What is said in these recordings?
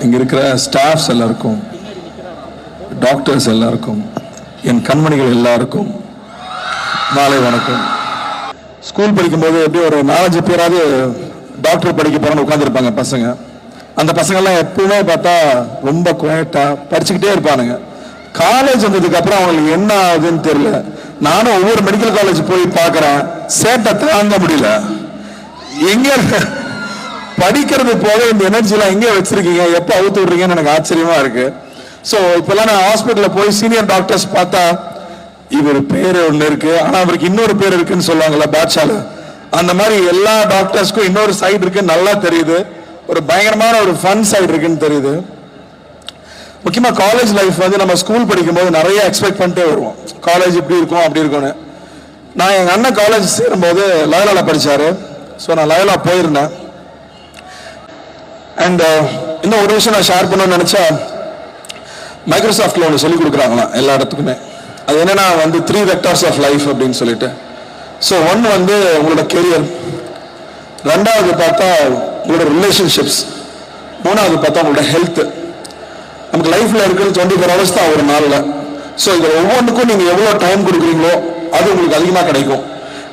இங்கே இருக்கிற ஸ்டாஃப்ஸ் எல்லாருக்கும், டாக்டர்ஸ் எல்லாருக்கும், என் கண்மணிகள் எல்லாருக்கும் மாலை வணக்கம். ஸ்கூல் படிக்கும்போது எப்படி ஒரு 4-5 பேராவது டாக்டர் படிக்க போறோன்னு உட்காந்துருப்பாங்க பசங்க. அந்த பசங்கள்லாம் எப்பவுமே பார்த்தா ரொம்ப குவைட்டா படிச்சுக்கிட்டே இருப்பானுங்க. காலேஜ் வந்ததுக்கு அப்புறம் அவங்களுக்கு என்ன ஆகுதுன்னு தெரியல. நானும் ஒவ்வொரு மெடிக்கல் காலேஜ் போய் பார்க்குறேன், சேட்டை தாங்க முடியல. எங்க படிக்கிறது போக இந்த எனர்ஜிலாம் எங்கே வச்சிருக்கீங்க, எப்போ அவுத்து விடுறீங்கன்னு எனக்கு ஆச்சரியமா இருக்கு. ஸோ இப்பெல்லாம் நான் ஹாஸ்பிட்டலில் போய் சீனியர் டாக்டர்ஸ் பார்த்தா இவர் பேர் ஒன்று இருக்கு, ஆனால் அவருக்கு இன்னொரு பேர் இருக்குன்னு சொல்லுவாங்கல்ல பாட்ஷால, அந்த மாதிரி எல்லா டாக்டர்ஸ்க்கும் இன்னொரு சைடு இருக்குன்னு நல்லா தெரியுது. ஒரு பயங்கரமான ஒரு ஃபன் சைடு இருக்குன்னு தெரியுது. முக்கியமாக காலேஜ் லைஃப் வந்து நம்ம ஸ்கூல் படிக்கும்போது நிறைய எக்ஸ்பெக்ட் பண்ணிட்டே வருவோம். காலேஜ் இப்படி இருக்கும் அப்படி இருக்கும்னு. நான் எங்கள் அண்ணன் காலேஜ் சேரும்போது லயோலாவில் படித்தார். ஸோ நான் லயோலா போயிருந்தேன். அண்ட் இன்னும் ஒரு விஷயம் நான் ஷேர் பண்ணணும்னு நினச்சா, மைக்ரோசாஃப்டில் ஒன்று சொல்லிக் கொடுக்குறாங்களாம் எல்லா இடத்துக்குமே. அது என்னன்னா வந்து 3 வெக்டார்ஸ் ஆஃப் லைஃப் அப்படின்னு சொல்லிட்டு. ஸோ ஒன்று வந்து உங்களோட கெரியர், ரெண்டாவது பார்த்தா உங்களோட ரிலேஷன்ஷிப்ஸ், மூணாவது பார்த்தா உங்களோட ஹெல்த். நமக்கு லைஃப்ல இருக்கிறது 24 hours தான் ஒரு நாளில். ஸோ இது ஒவ்வொன்றுக்கும் நீங்கள் எவ்வளோ டைம் கொடுக்குறீங்களோ அது உங்களுக்கு அதிகமாக கிடைக்கும்.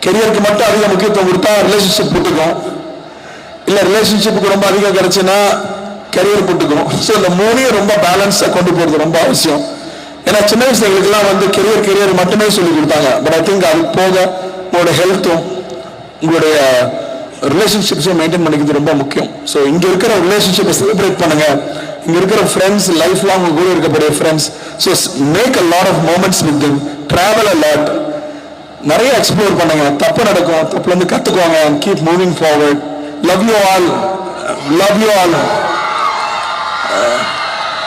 கெரியருக்கு மட்டும் அதிக முக்கியத்துவம் கொடுத்தா ரிலேஷன்ஷிப் போட்டுக்கும், இல்லை ரிலேஷன்ஷிப்புக்கு ரொம்ப அதிகம் கிடைச்சுன்னா கெரியர் போட்டுக்கும். ஸோ இந்த மூணையும் ரொம்ப பேலன்ஸாக கொண்டு போகிறது ரொம்ப அவசியம். ஏன்னா சின்ன வயசுகளுக்கெல்லாம் வந்து கெரியர் மட்டுமே சொல்லி கொடுத்தாங்க. பட் ஐ திங்க் அது போக உங்களோட ஹெல்த்தும் உங்களுடைய ரிலேஷன்ஷிப்ஸும் மெயின்டைன் பண்ணிக்கிறது ரொம்ப முக்கியம். ஸோ இங்கே இருக்கிற ரிலேஷன்ஷிப்பை செலிப்ரேட் பண்ணுங்க. இங்க இருக்கிற ஃப்ரெண்ட்ஸ், லைஃப் லாங் கூட இருக்கக்கூடிய friends. So make a lot of moments with them, travel a lot, நிறைய எக்ஸ்ப்ளோர் பண்ணுங்க. தப்பு நடக்கும், தப்புல இருந்து கத்துக்கோங்க. Keep moving forward. Love you all.